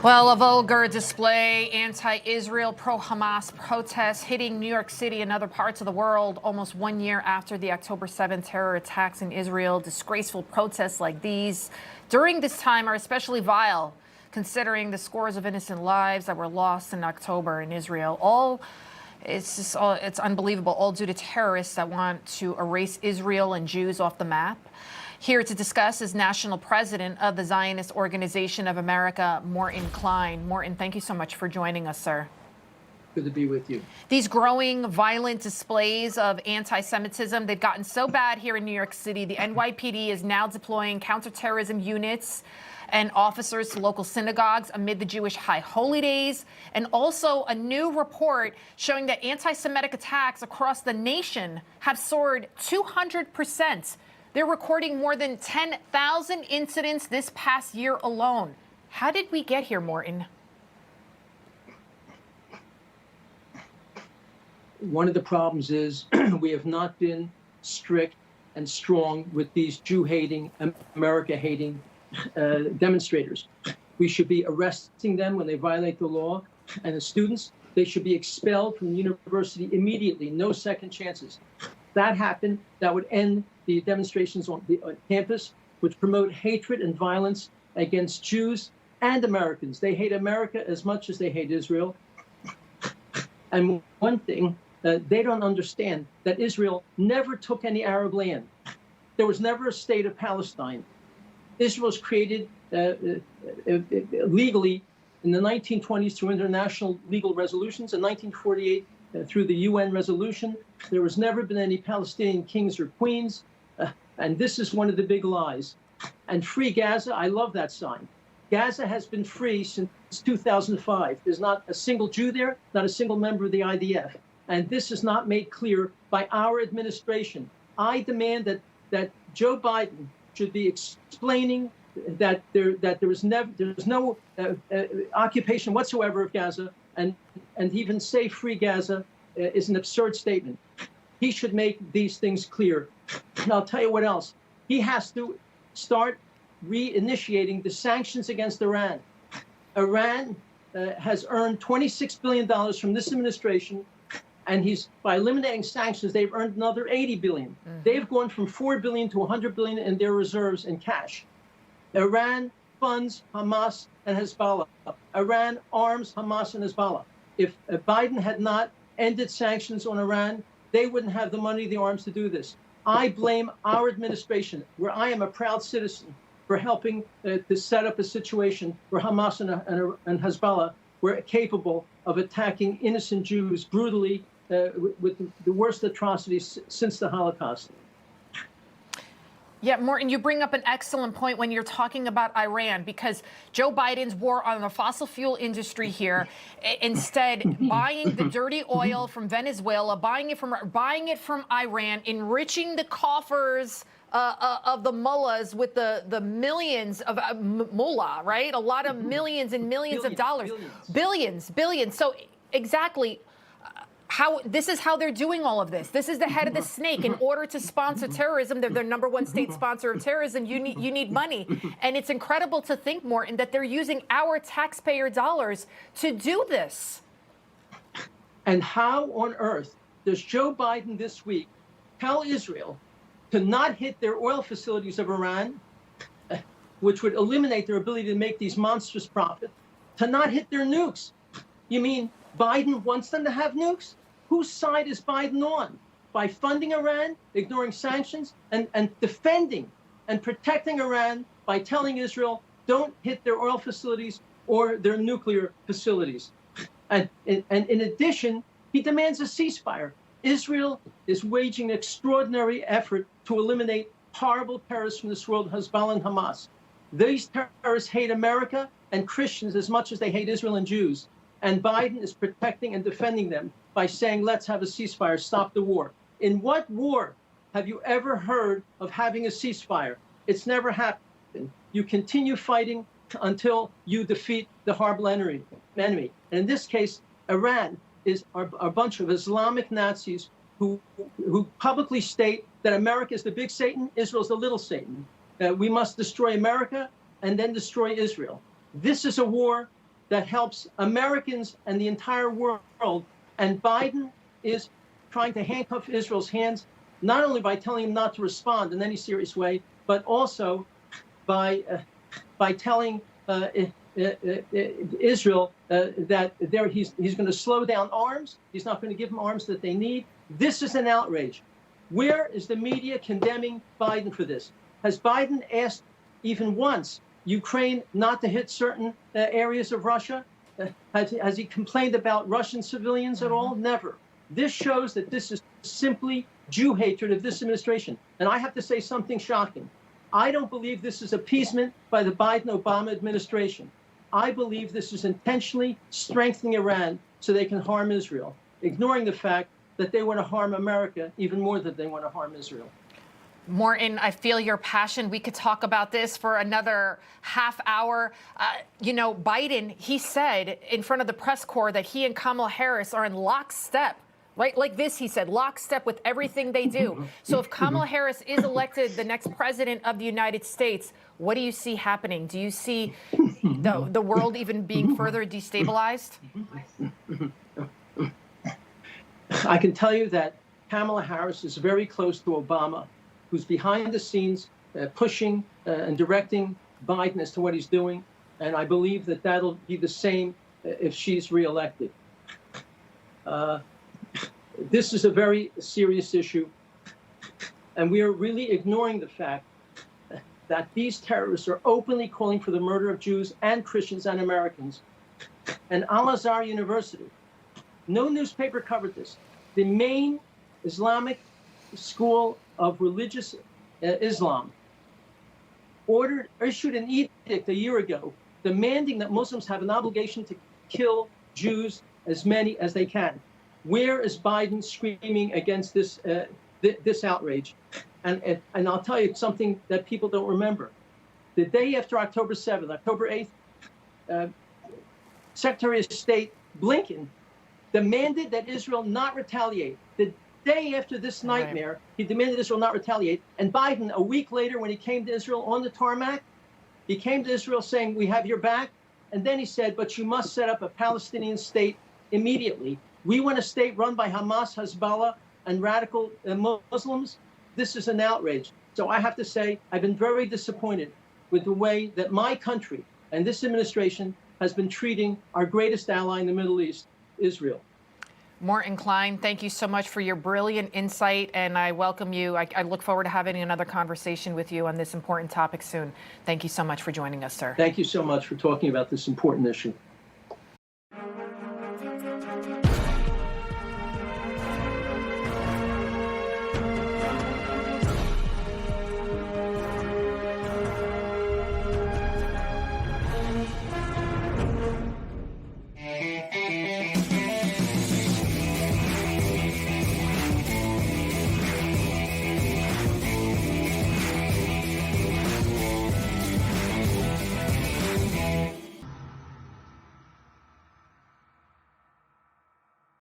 Well, a vulgar display, anti-Israel, pro-Hamas protests hitting New York City and other parts of the world almost 1 year after the October 7th terror attacks in Israel. Disgraceful protests like these during this time are especially vile, considering the scores of innocent lives that were lost in October in Israel. It's unbelievable, all due to terrorists that want to erase Israel and Jews off the map. Here to discuss is National President of the Zionist Organization of America, Morton Klein. Morton, thank you so much for joining us, sir. Good to be with you. These growing violent displays of anti-Semitism, they've gotten so bad here in New York City. The NYPD is now deploying counterterrorism units and officers to local synagogues amid the Jewish high holy days, and also a new report showing that anti-Semitic attacks across the nation have soared 200%. They're recording more than 10,000 incidents this past year alone. How did we get here, Morton? One of the problems is we have not been strict and strong with these Jew-hating, America-hating demonstrators. We should be arresting them when they violate the law. And the students, they should be expelled from the university immediately, no second chances. That happened, that would end the demonstrations on campus, which promote hatred and violence against Jews and Americans. They hate America as much as they hate Israel. And one thing, they don't understand that Israel never took any Arab land. There was never a state of Palestine. Israel was created legally in the 1920s through international legal resolutions. In 1948, through the UN resolution, there has never been any Palestinian kings or queens. And this is one of the big lies. And free Gaza, I love that sign. Gaza has been free since 2005. There's not a single Jew there, not a single member of the IDF. And this is not made clear by our administration. I demand that Joe Biden should be explaining that there's no occupation whatsoever of Gaza, and even say free Gaza is an absurd statement. He should make these things clear. And I'll tell you what else. He has to start reinitiating the sanctions against Iran. Iran has earned $26 billion from this administration, and by eliminating sanctions, they've earned another $80 billion. They've gone from $4 billion to $100 billion in their reserves in cash. Iran funds Hamas and Hezbollah. Iran arms Hamas and Hezbollah. If Biden had not ended sanctions on Iran, they wouldn't have the money, the arms to do this. I blame our administration, where I am a proud citizen, for helping to set up a situation where Hamas and Hezbollah were capable of attacking innocent Jews brutally with the worst atrocities since the Holocaust. Yeah, Morton, you bring up an excellent point when you're talking about Iran, because Joe Biden's war on the fossil fuel industry here, instead buying the dirty oil from Venezuela, buying it from Iran, enriching the coffers of the mullahs with the millions of mullah, right? A lot of millions and millions of dollars, billions. So exactly. This is how they're doing all of this. This is the head of the snake. In order to sponsor terrorism, they're their number one state sponsor of terrorism. You need money. And it's incredible to think, Morton, that they're using our taxpayer dollars to do this. And how on earth does Joe Biden this week tell Israel to not hit their oil facilities of Iran, which would eliminate their ability to make these monstrous profits, to not hit their nukes? You mean Biden wants them to have nukes? Whose side is Biden on? By funding Iran, ignoring sanctions, and defending and protecting Iran by telling Israel, don't hit their oil facilities or their nuclear facilities. And in addition, he demands a ceasefire. Israel is waging an extraordinary effort to eliminate horrible terrorists from this world, Hezbollah and Hamas. These terrorists hate America and Christians as much as they hate Israel and Jews. And Biden is protecting and defending them by saying, let's have a ceasefire, stop the war. In what war have you ever heard of having a ceasefire? It's never happened. You continue fighting until you defeat the horrible enemy. And in this case, Iran is a bunch of Islamic Nazis who publicly state that America is the big Satan, Israel is the little Satan. We must destroy America and then destroy Israel. This is a war that helps Americans and the entire world. And Biden is trying to handcuff Israel's hands, not only by telling him not to respond in any serious way, but also by telling Israel that he's going to slow down arms. He's not going to give them arms that they need. This is an outrage. Where is the media condemning Biden for this? Has Biden asked even once Ukraine not to hit certain areas of Russia? Has he complained about Russian civilians at all? Never. This shows that this is simply Jew hatred of this administration. And I have to say something shocking. I don't believe this is appeasement by the Biden-Obama administration. I believe this is intentionally strengthening Iran so they can harm Israel, ignoring the fact that they want to harm America even more than they want to harm Israel. Morton, I feel your passion. We could talk about this for another half hour. You know, Biden, he said in front of the press corps that he and Kamala Harris are in lockstep. Right? Like this, he said, lockstep with everything they do. So if Kamala Harris is elected the next president of the United States, what do you see happening? Do you see the world even being further destabilized? I can tell you that Kamala Harris is very close to Obama, who's behind the scenes pushing and directing Biden as to what he's doing. And I believe that that'll be the same if she's reelected. This is a very serious issue. And we are really ignoring the fact that these terrorists are openly calling for the murder of Jews and Christians and Americans. And Al-Azhar University, no newspaper covered this. The main Islamic school of religious Islam issued an edict a year ago demanding that Muslims have an obligation to kill Jews as many as they can. Where is Biden screaming against this this outrage? And I'll tell you something that people don't remember. The day after October 7th, October 8th, Secretary of State Blinken demanded that Israel not retaliate. The day after this nightmare, he demanded Israel not retaliate. And Biden, a week later, when he came to Israel on the tarmac, he came to Israel saying, we have your back. And then he said, but you must set up a Palestinian state immediately. We want a state run by Hamas, Hezbollah, and radical Muslims. This is an outrage. So I have to say, I've been very disappointed with the way that my country and this administration has been treating our greatest ally in the Middle East, Israel. Morton Klein, thank you so much for your brilliant insight, and I welcome you. I look forward to having another conversation with you on this important topic soon. Thank you so much for joining us, sir. Thank you so much for talking about this important issue.